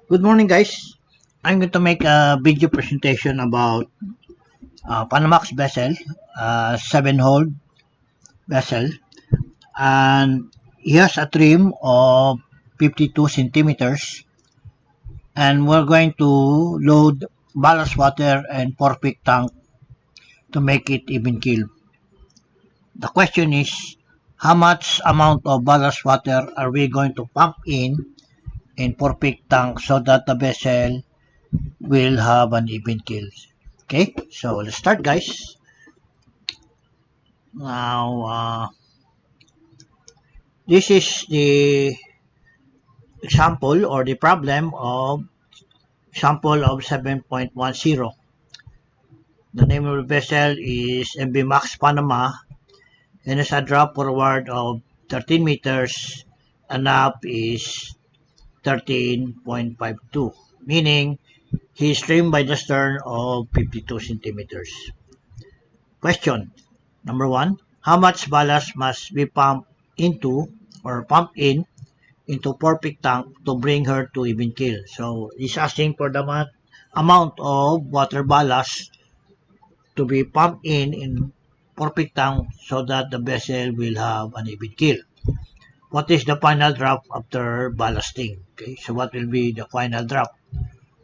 Good morning, guys. I'm going to make a video presentation about Panamax vessel, 7-hole vessel, and he has a trim of 52 centimeters, and we're going to load ballast water and porpic tank to make it even keel. The question is, how much amount of ballast water are we going to pump in porpic tank so that the vessel will have an even keel? Okay, so let's start, guys. Now, this is the example or the problem of sample of 7.10. The name of the vessel is MB Max Panama and has a drop forward of 13 meters and up is 13.52, meaning he is trimmed by the stern of 52 centimeters. Question number one: how much ballast must be pumped into or pumped in into perfect tank to bring her to even keel? So he's asking for the amount of water ballast to be pumped in perfect tank so that the vessel will have an even keel. What is the final drop after ballasting? Okay, so what will be the final drop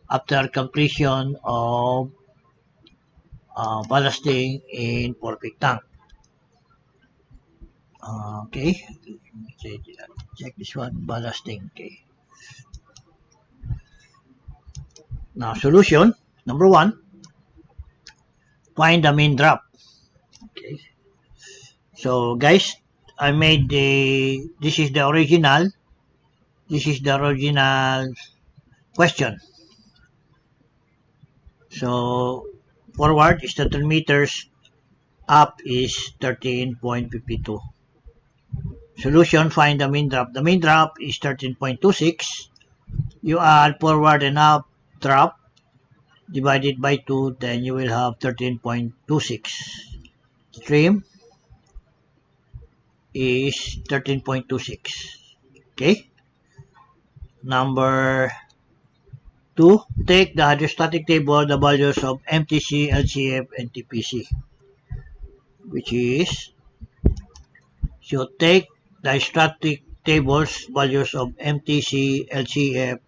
after completion of ballasting in perfect tank? Okay, check this one, ballasting. Okay, now solution number one: find the main drop. Okay, so guys, I made the this is the original question. So forward is 13 meters, up is 13.52. Solution: find the mean drop. The mean drop is 13.26. You add forward and up drop divided by 2, then you will have 13.26. Stream is 13.26. Okay. Number 2, take the hydrostatic table, the values of MTC, LCF, and TPC, which is, so take the hydrostatic tables, values of MTC, LCF,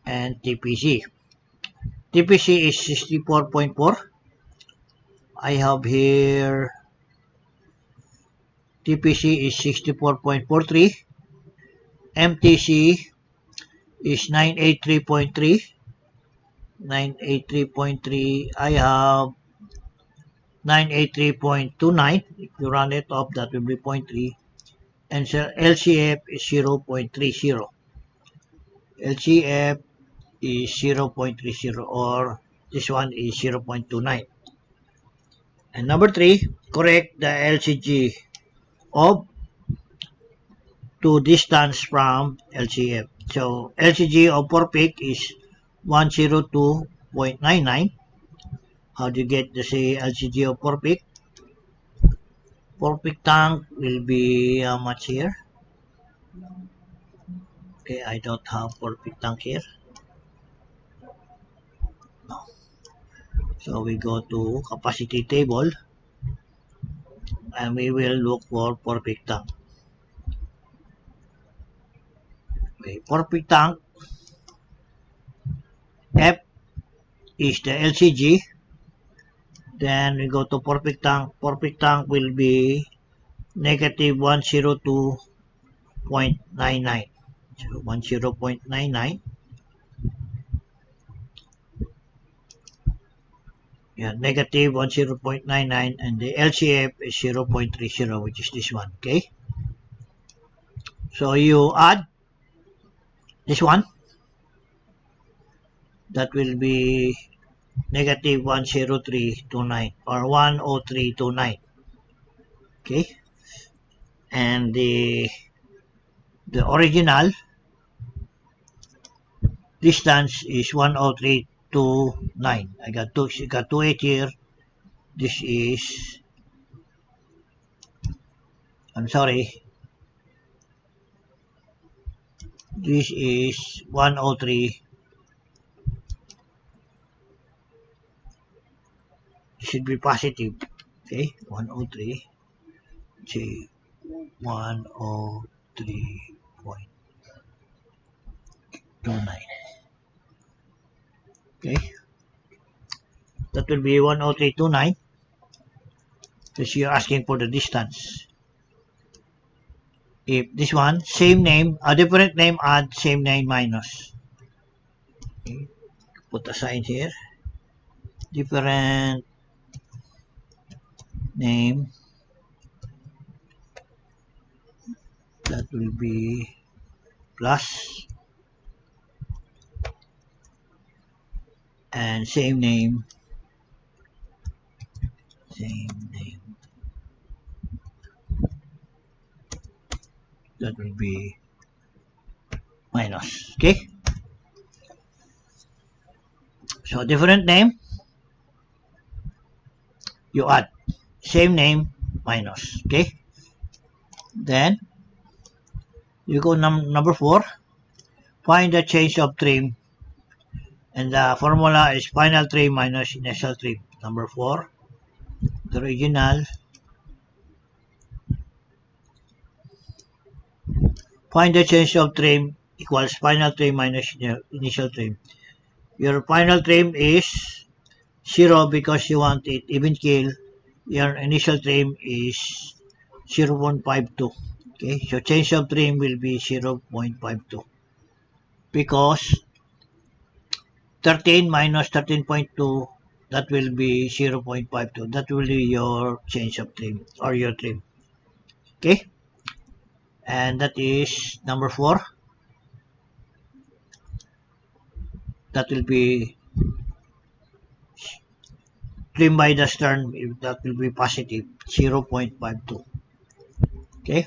and TPC. TPC is 64.4. I have here TPC is 64.43. MTC is 983.3. 983.3. I have 983.29. If you run it off, that will be 0.3. And so LCF is 0.30. LCF is 0.30, or this one is 0.29. And number 3, correct the LCG of to distance from LCF. So LCG of Porpic is 102.99. How do you get the say LCG of Porpic? Porpic tank will be how much here? Okay, I don't have Porpic tank here. No. So we go to capacity table and we will look for Porpic tank. Okay, Porpic tank F is the LCG. Then we go to Porpic tank. Porpic tank will be negative 102.99. So 10.99. Yeah, negative 10.99, and the LCF is 0.30, which is this one. Okay. So you add this one. That will be negative 10329 or 10329. Okay. And the original distance is 10329. I got 28 here. This is, I'm sorry, This is 103. Should be positive. Okay, 103. Say 103.29. Okay, that will be 103.29 because you're asking for the distance. If this one, same name, a different name, add same name minus. Okay, put a sign here. Different name, that will be plus, and same name, that will be minus. Okay, so different name, you add same name minus. Okay, then you go number 4, find the change of trim, and the formula is final trim minus initial trim. Number 4, the original, find the change of trim equals final trim minus initial trim. Your final trim is 0 because you want it even kill. Your initial trim is 0.52. Okay, so change of trim will be 0.52 because 13 minus 13.2, that will be 0.52. That will be your change of trim or your trim. Okay, and that is number 4. That will be trim by the stern, that will be positive 0.52. Okay,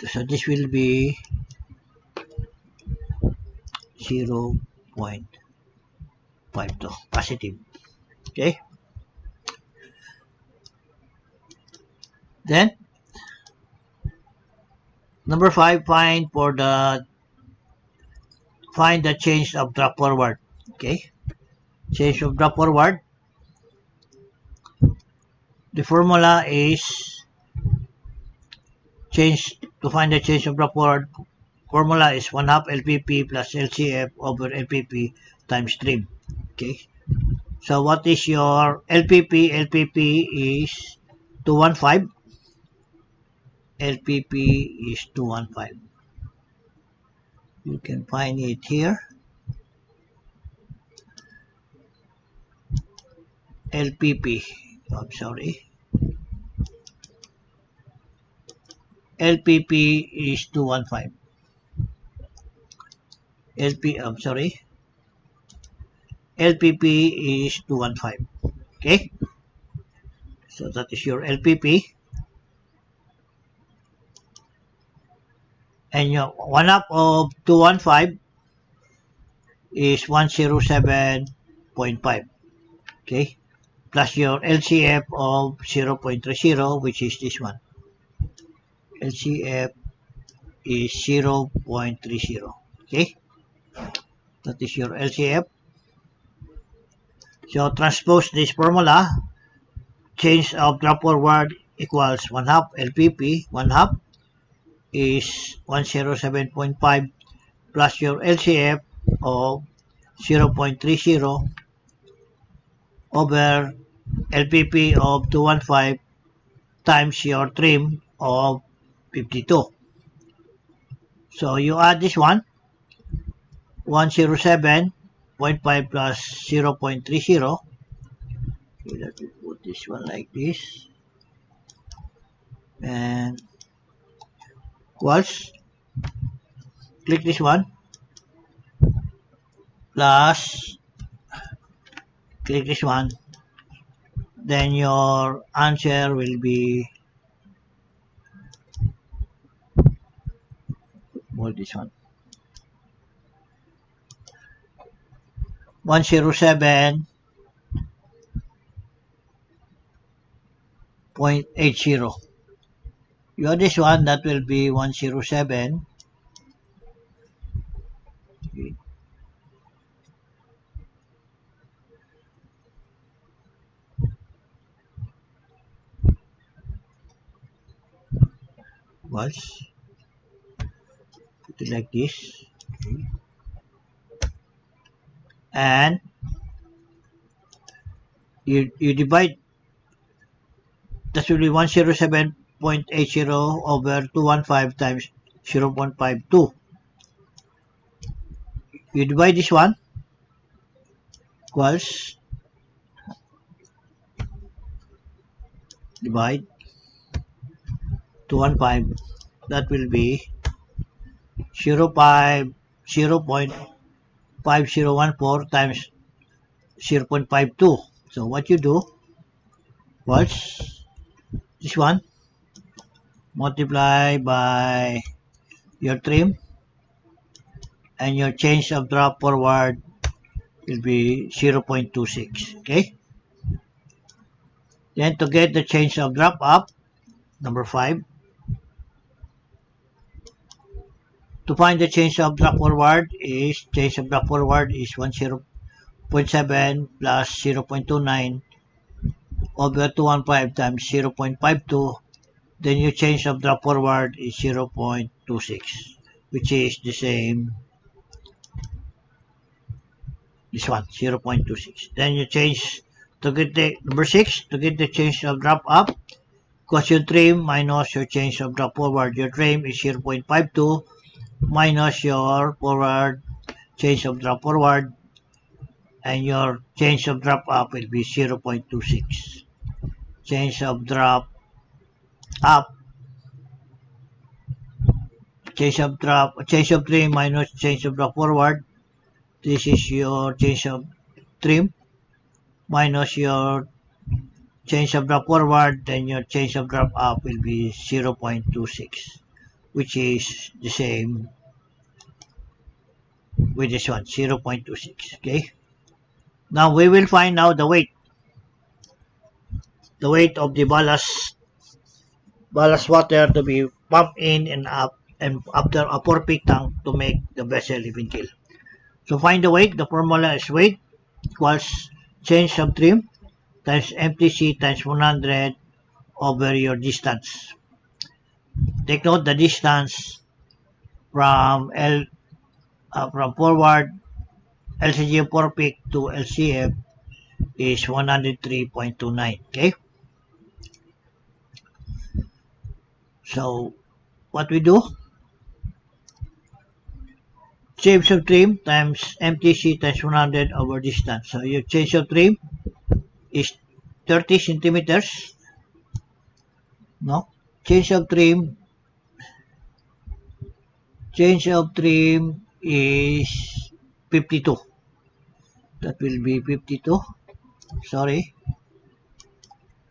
so this will be 0.52 positive. Okay, then number 5, find the change of drop forward. Okay, change of drop forward, the formula is to find the change of drop forward, formula is 1/2 LPP plus LCF over LPP times trim. Okay, so what is your LPP? LPP is 215. LPP is 215. You can find it here. LPP, I'm sorry. LPP is 215. I'm sorry. LPP is 215. Okay, so that is your LPP. And your 1/2 of 215 is 107.5. Okay, plus your LCF of 0.30, which is this one. LCF is 0.30. Okay, that is your LCF. So transpose this formula, change of drop forward equals 1/2 LPP. 1/2 is 107.5 plus your LCF of 0.30 over LPP of 215 times your trim of 52. So you add this one, 107.5 plus 0.30. Okay, let me put this one like this. And equals, click this one, plus, click this one. Then your answer will be, what this one, 107.80. You have this one, that will be 107.80. equals, put it like this, okay. And you divide, that will be 107.80 over 215 times 0.52. You divide this one, equals, divide 215, that will be 0.5014 times 0.52. So what you do was this one multiply by your trim, and your change of drop forward will be 0.26. Okay. Then to get the change of drop up, number 5, to find the change of drop forward is 10.7 plus 0.29 over 215 times 0.52. Then your change of drop forward is 0.26, which is the same, this one, 0.26. Then you change to get the number 6, to get the change of drop up, because your trim minus your change of drop forward. Your trim is 0.52 minus your forward change of drop forward, and your change of drop up will be 0.26. Change of drop up, change of trim minus change of drop forward. This is your change of trim minus your change of drop forward, then your change of drop up will be 0.26, which is the same with this one, 0.26. Okay. Now we will find out the weight of the ballast water to be pumped in and up and after a 4-peak tank to make the vessel even keel. So find the weight. The formula is weight equals change of trim times MTC times 100 over your distance. Take note the distance from from forward LCGM 4-peak to LCF is 103.29. Okay. So what we do? Change of trim times MTC times 100 over distance. So your change of trim is 30 centimeters. No, change of trim is 52. That will be 52. Sorry,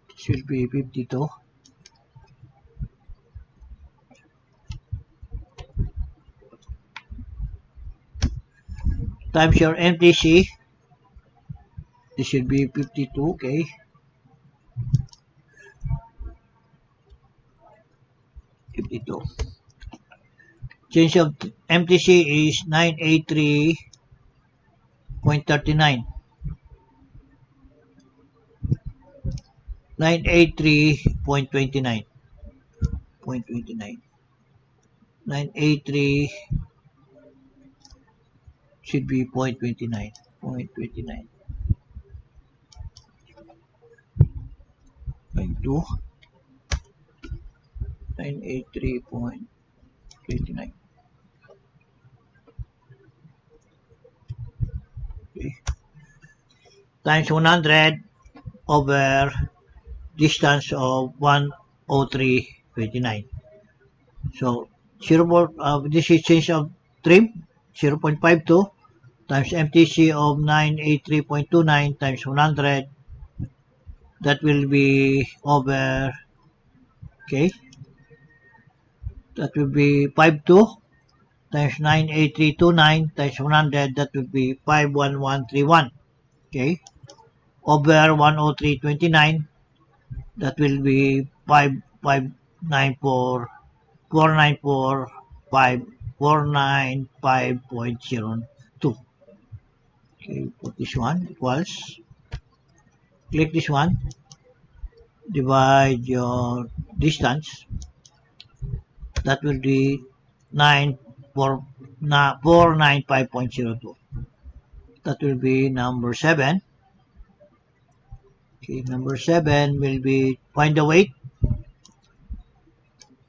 this will be 52 times your MTC. This should be 52. Okay. Change of MTC is 983.39. 983.29. 983 should be 0.29. 0.29. 0.2. 983.29. Okay. Times 100 over distance of 103.29. So this is change of trim 0.52 times MTC of 983.29 times 100. That will be over, okay, that will be 52 times 98329 times 100. That will be 51131. Okay, over 103.29. That will be 5594 495.02. Okay, put this one equals, click this one, divide your distance That will be 495.02. That will be number 7. Okay, number 7 will be find the weight.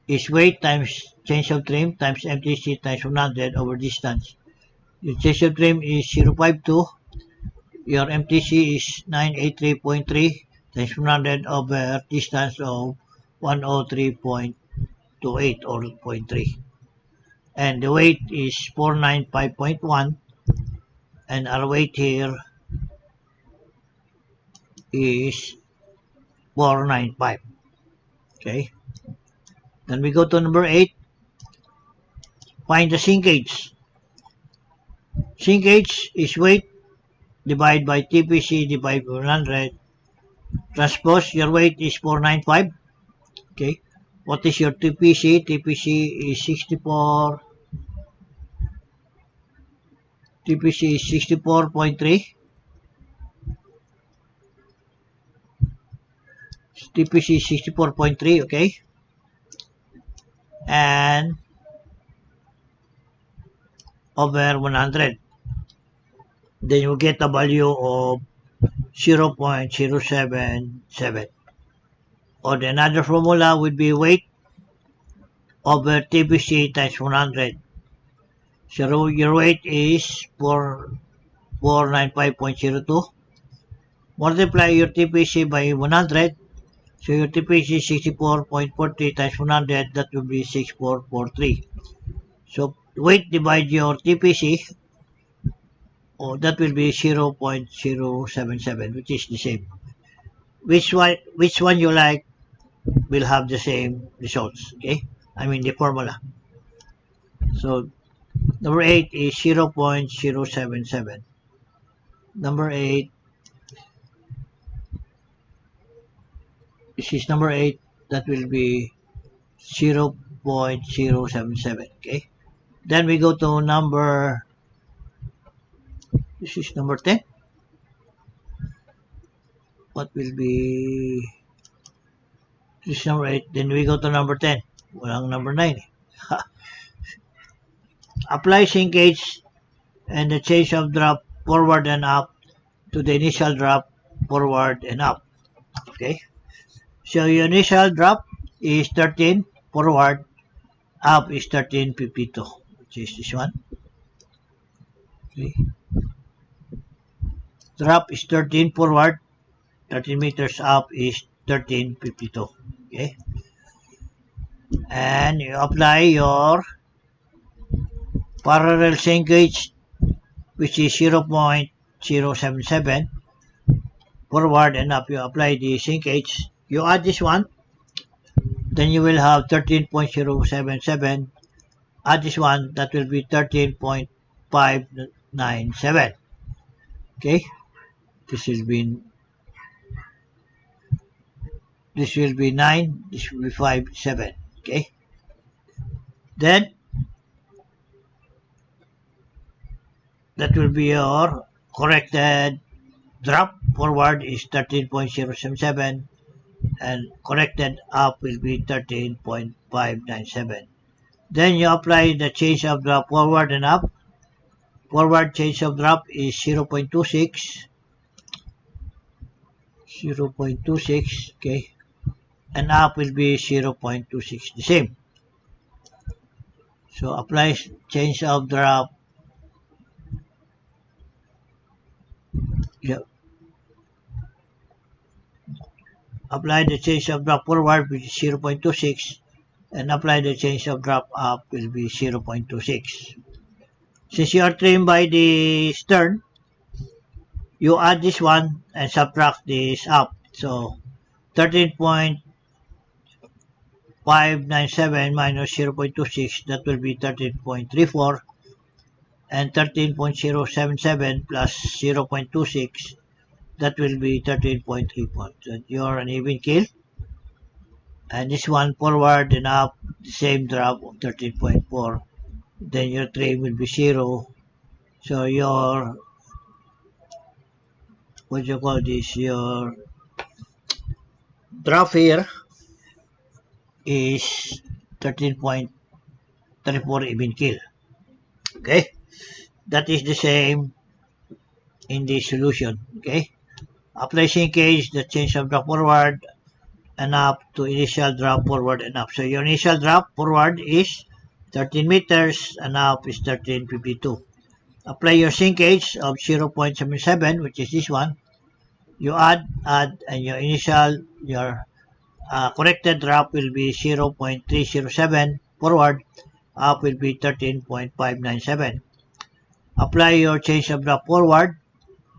Is weight times change of trim times MTC times 100 over distance. Your change of trim is 0.52. Your MTC is 983.3 times 100 over distance of 103.28 or 0.3. And the weight is 495.1, and our weight here is 495. Okay. Then we go to number 8. Find the sinkage. Sinkage is weight divided by TPC divided by 100. Transpose, your weight is 495. Okay. What is your TPC? TPC is 64. TPC is 64.3. TPC is 64.3. Okay. And over 100. Then you get a value of 0.077. Or the another formula would be weight over TPC times 100. So your weight is 495.02. Multiply your TPC by 100. So your TPC is 64.40 times 100. That will be 6443. So weight divide your TPC. Oh, that will be 0.077, which is the same. Which one you like will have the same results. Okay, I mean the formula. So number 8 is 0.077. Number 8. This is number 8. That will be 0.077. Okay. Then we go to number. This is number 10. What will be? This is number 8. Then we go to number 10. Walang number 9. Apply sinkage and the change of drop forward and up to the initial drop forward and up. Okay. So your initial drop is 13 forward, up is 13.52, which is this one. Okay. Drop is 13 forward, 13 meters up is 13.52. Okay. And you apply your parallel sinkage, which is 0.077 forward and up. You apply the sinkage. You add this one, then you will have 13.077. Add this one, that will be 13.597. Okay, this will be 9, this will be 5, 7. Okay, then that will be your corrected drop forward is 13.077 and corrected up will be 13.597. Then you apply the change of drop forward and up. Forward change of drop is 0.26. 0.26. Okay. And up will be 0.26. The same. So apply change of drop. Yep. Apply the change of drop forward, which is 0.26, and apply the change of drop up will be 0.26. Since you are trimmed by the stern, you add this one and subtract this up. So 13.597 minus 0.26, that will be 13.34, and 13.077 plus 0.26, that will be 13.34. So you're an even kill. And this one forward and up, the same drop of 13.4. Then your trim will be 0. So your, what you call this, your drop here is 13.34. 34 even keel. Okay, that is the same in the solution. Okay, apply sinkage, the change of drop forward and up to initial drop forward and up. So your initial drop forward is 13 meters and up is 1352. Apply your sinkage of 0.77, which is this one. You add, and your corrected drop will be 0.307 forward, up will be 13.597. Apply your change of drop forward,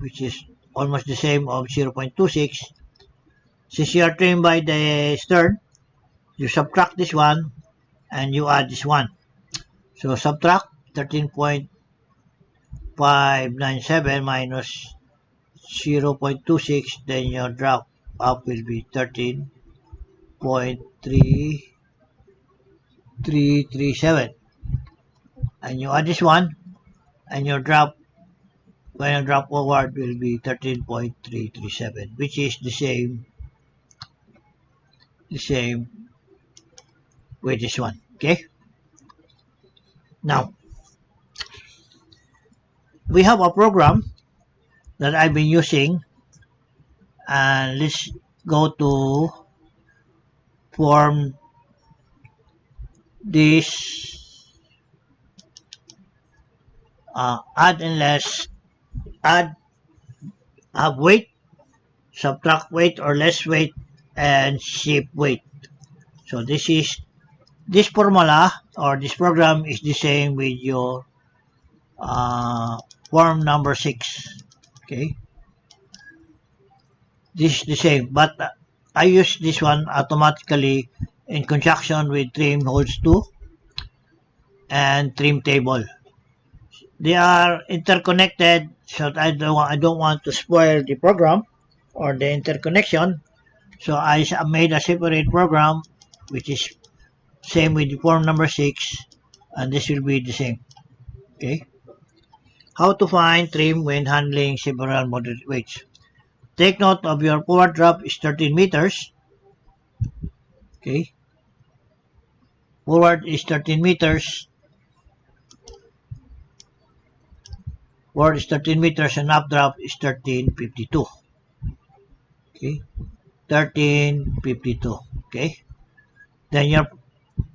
which is almost the same of 0.26. Since you are trimmed by the stern, you subtract this one and you add this one. So subtract 13.597 minus 0.26, then your drop up will be 13.3337. And you add this one, and your drop when you drop forward will be 13.337, which is the same with this one. Okay. Now we have a program that I've been using, and let's go to form this add and less, add, have weight, subtract weight or less weight, and shift weight. So this formula or this program is the same with your form number 6. Okay, this is the same, but I use this one automatically in conjunction with trim holds 2 and trim table. They are interconnected, so I don't want to spoil the program or the interconnection. So I made a separate program which is same with the form number 6, and this will be the same. Okay. How to find trim when handling several moderate weights. Take note of your forward drop is 13 meters. Okay. Forward is 13 meters. Forward is 13 meters and updraft is 1352. Okay. 1352. Okay. Then your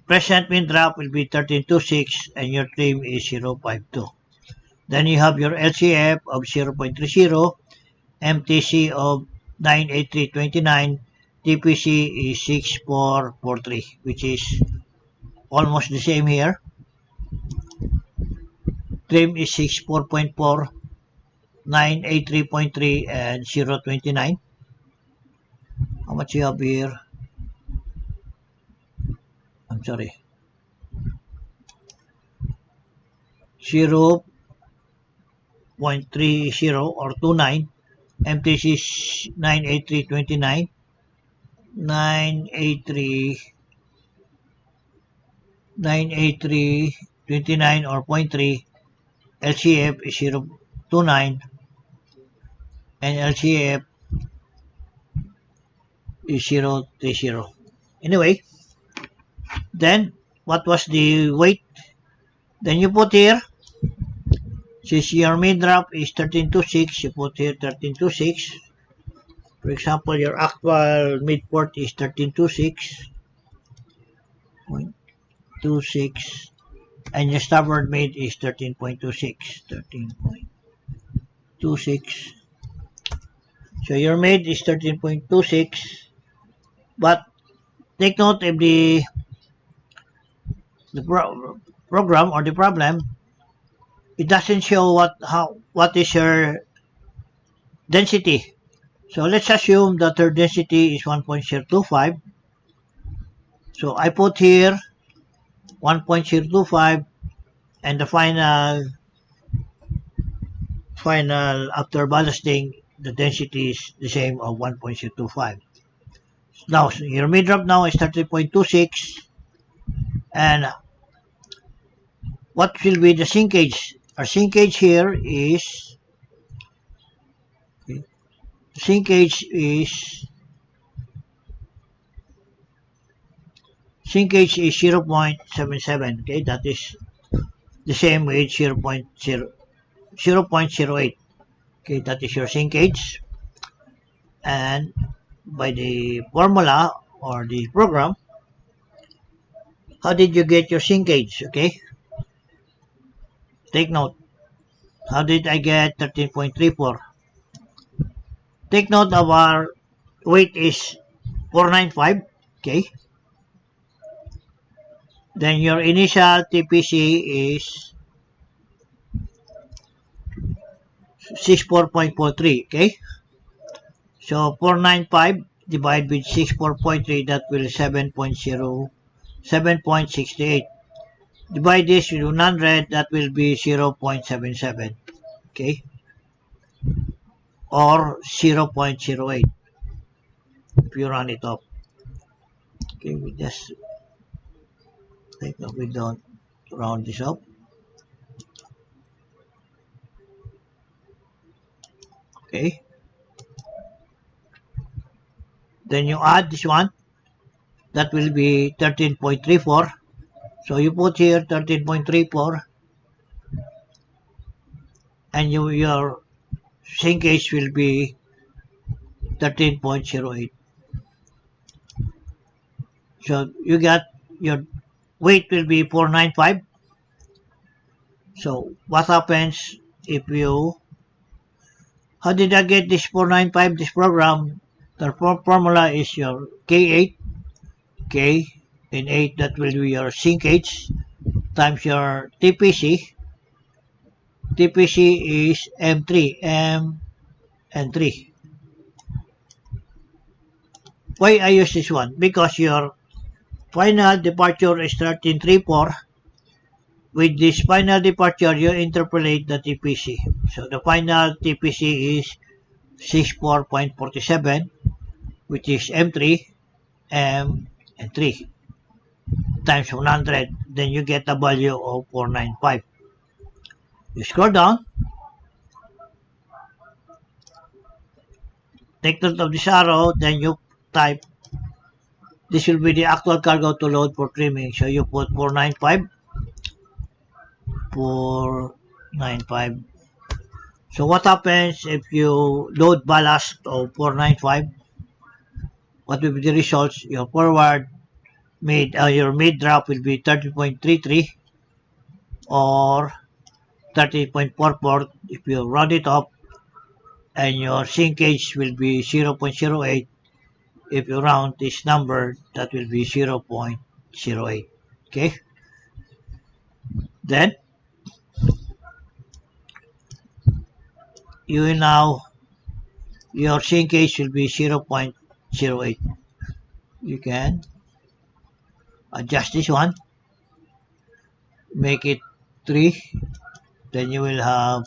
present wind drop will be 1326 and your trim is 052. Then you have your LCF of 0.30, MTC of 98329, TPC is 6443, which is almost the same here. Trim is 64.4, 983.3, and 029. How much you have here? I'm sorry. 0.30 or 29. MTC is 98329. 98329 or 0.3. LCF is 0.29 and LCF is 0.30. Anyway, then what was the weight? Then you put here, since your mid drop is 1326, you put here 1326. For example, your actual mid port is 1326.26, and your starboard mid is 13.26. 13.26. So your mid is 13.26, but take note of the program or the problem. It doesn't show what is your density. So let's assume that her density is 1.025. So I put here 1.025, and the final after ballasting, the density is the same of 1.025. Now your mid drop now is 30.26, and what will be the sinkage? Our sinkage here is Sinkage is 0.77. Okay, that is the same with 0.08. Okay, that is your sinkage. And by the formula or the program, how did you get your sinkage? Okay, take note. How did I get 13.34? Take note of our weight is 495. Okay, then your initial TPC is 64.43. Okay, so 495 divided with 64.3, that will 7.68. Divide this with 100, that will be 0.77. Okay, or 0.08 if you run it up. Okay, we just think that we don't round this up. Okay, then you add this one, that will be 13.34. So you put here 13.34, and your sinkage will be 13.08. So you got your weight will be 495. So what happens if you, how did I get this 495, this program? The formula is your K8, K in 8, that will be your sinkage, times your TPC. TPC is M3, M and 3. Why I use this one? Because your final departure is 1334. With this final departure, you interpolate the TPC. So the final TPC is 64.47, which is M3, M and 3 times 100. Then you get a value of 495. You scroll down, take note of this arrow, then you type, this will be the actual cargo to load for trimming. So you put 495, 495. So what happens if you load ballast of 495? What will be the results? Your forward your mid drop will be 30.33 or 30.44 if you round it up, and your sinkage will be 0.08. If you round this number, that will be 0.08. Okay, then you will now, your sinkage will be 0.08. You can adjust this one, make it 3, then you will have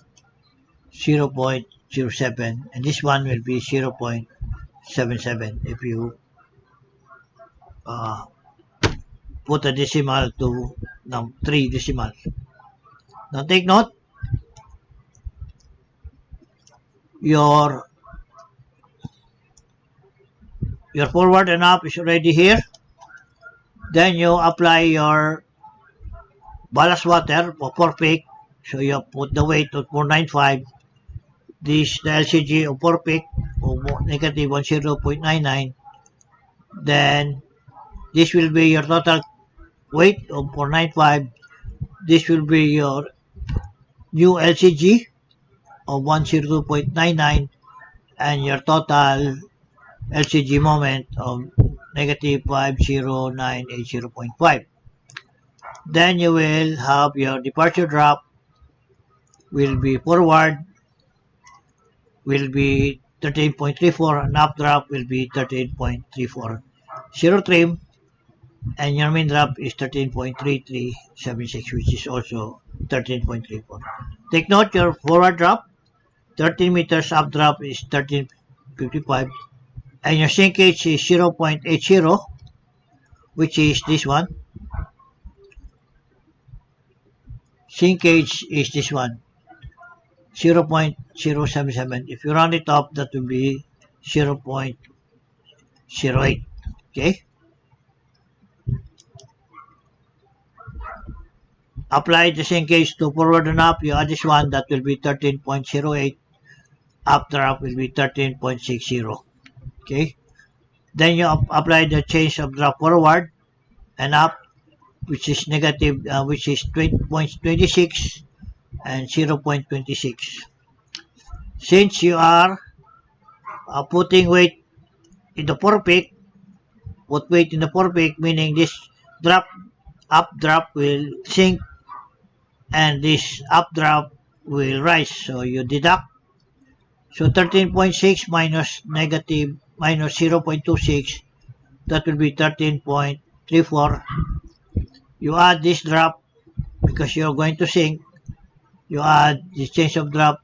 0.07, and this one will be 0.77 if you put a decimal to 3 decimals. Now take note, your forward and up is already here. Then you apply your ballast water for 4 peak. So you put the weight of 495. This the LCG of 4 peak of negative 10.99. Then this will be your total weight of 495. This will be your new LCG of 102.99, and your total LCG moment of negative 50980.5. Then you will have your departure drop will be forward will be 13.34, and up drop will be 13.34. Zero trim, and your main drop is 13.3376, which is also 13.34. Take note, your forward drop 13 meters, up drop is 13.55, and your sinkage is 0.80, which is this one. Sinkage is this one, 0.077. If you round it up, that will be 0.08. Okay. apply the same case to forward and up. You add this one, that will be 13.08. Up draft will be 13.60. Okay. Then you apply the change of draft forward and up, which is negative, which is 20.26 and 0.26. Since you are putting weight in the forepeak, put weight in the forepeak, meaning this drop, up drop will sink and this up drop will rise. So you deduct. So 13.6 minus negative minus 0.26, that will be 13.34. You add this drop because you're going to sink. You add this change of drop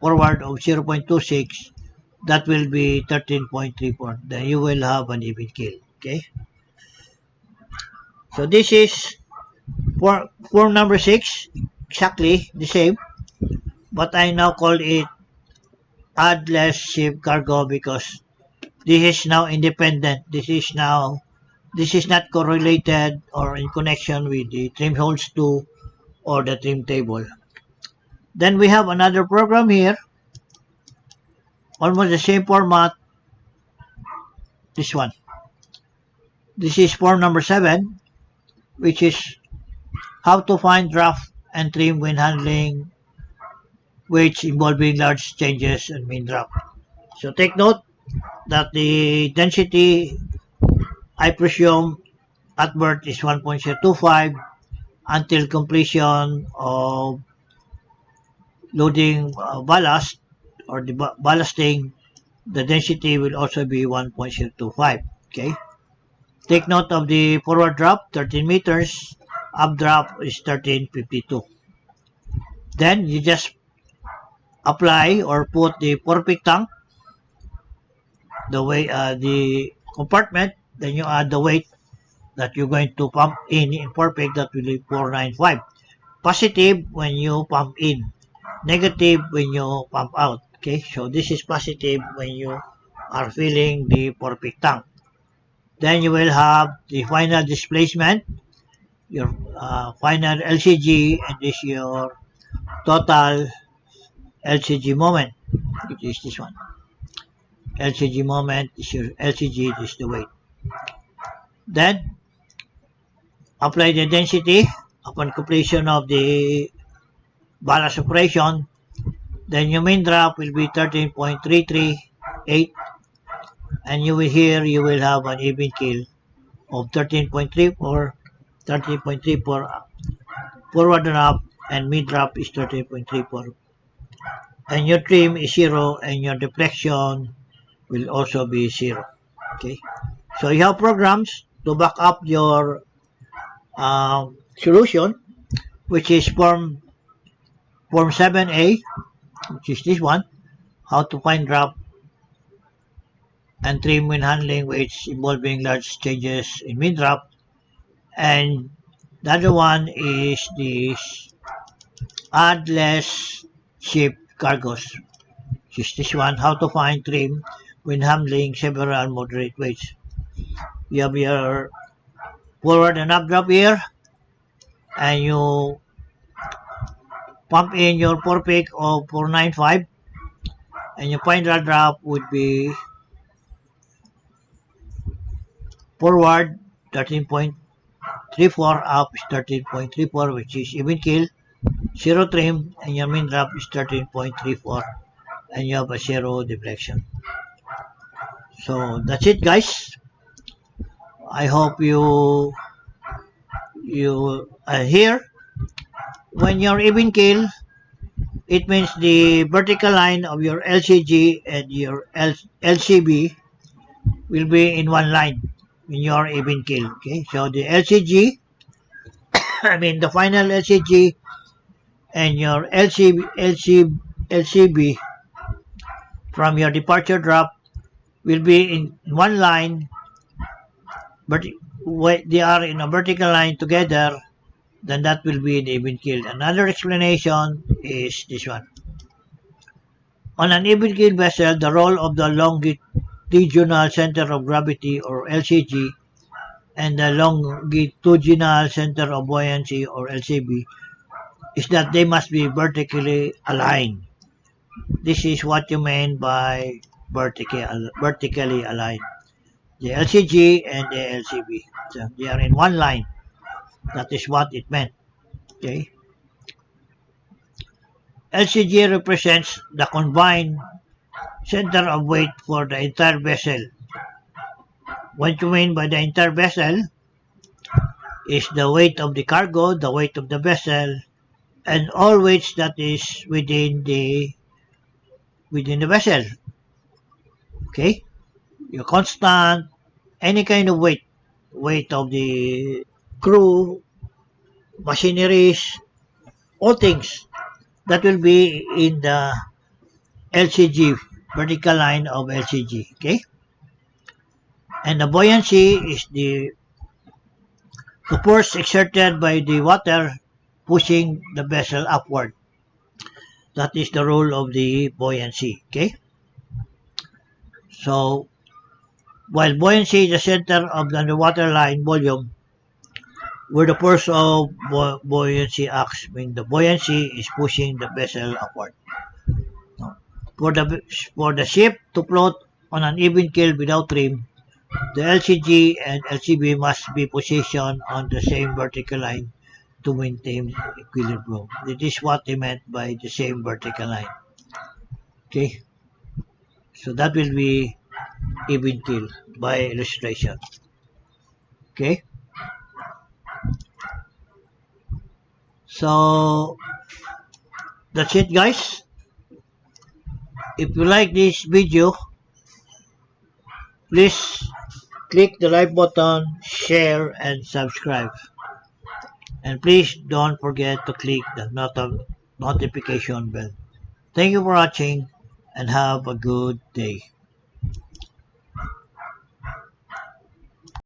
forward of 0.26, that will be 13.34. Then you will have an even keel. Okay. So this is form number 6, exactly the same, but I now call it add less ship cargo because this is now independent. This is not correlated or in connection with the trim holds 2 or the trim table. Then we have another program here, almost the same format. This one. This is form number 7, which is how to find draft and trim when handling weights involving large changes in mean draft. So take note that the density, I presume, at birth is 1.025 until completion of loading ballast or the ballasting. The density will also be 1.025. Okay. Take note of the forward drop, 13 meters. Up drop is 1352. Then you just apply or put the forepeak tank, the compartment. Then you add the weight that you're going to pump in forepeak, that will be 495. Positive when you pump in, negative when you pump out. Okay, so this is positive when you are filling the forepeak tank. Then you will have the final displacement, your final LCG, and this your total LCG moment, which is this one. LCG moment is your LCG, this is the weight. Then apply the density upon completion of the ballast operation. Then your main drop will be 13.338, and you will have an even keel of 13.34, 13.34 forward and up, and mid drop is 13.34. And your trim is 0, and your deflection will also be 0. Okay, so you have programs to back up your solution, which is form 7A, which is this one, how to find drop and trim when handling weights involving large changes in mean drop. And the other one is this add less ship cargoes, which is this one, how to find trim when handling several moderate weights. You have your forward and up drop here, and you pump in your forepeak of 495, and your final drop would be forward 13.34, up is 13.34, which is even keel, 0 trim, and your main drop is 13.34, and you have a 0 deflection. So that's it, guys. I hope you here. When you're even keel, it means the vertical line of your LCG and your LCB will be in one line when you're even keel. Okay, so the LCG, the final LCG and your LCB from your departure drop will be in one line, but they are in a vertical line together, then that will be the even keel. Another explanation is this one. On an even keel vessel, the role of the longitudinal center of gravity, or LCG, and the longitudinal center of buoyancy, or LCB, is that they must be vertically aligned. This is what you mean by vertically aligned. The LCG and the LCB. So they are in one line. That is what it meant. Okay. LCG represents the combined center of weight for the entire vessel. What you mean by the entire vessel is the weight of the cargo, the weight of the vessel, and all weights that is within the vessel. Okay? Your constant, any kind of weight of the crew, machineries, all things that will be in the LCG, vertical line of LCG. Okay? And the buoyancy is the force exerted by the water pushing the vessel upward. That is the rule of the buoyancy. Okay? So, while buoyancy is the center of the underwater line volume, where the force of buoyancy acts, mean the buoyancy is pushing the vessel upward. For the ship to float on an even keel without trim, the LCG and LCB must be positioned on the same vertical line to maintain equilibrium. That is what they meant by the same vertical line. Okay, so that will be even keel by illustration. Okay, so that's it, guys. If you like this video, please click the like button, share, and subscribe. And please don't forget to click the notification bell. Thank you for watching and have a good day.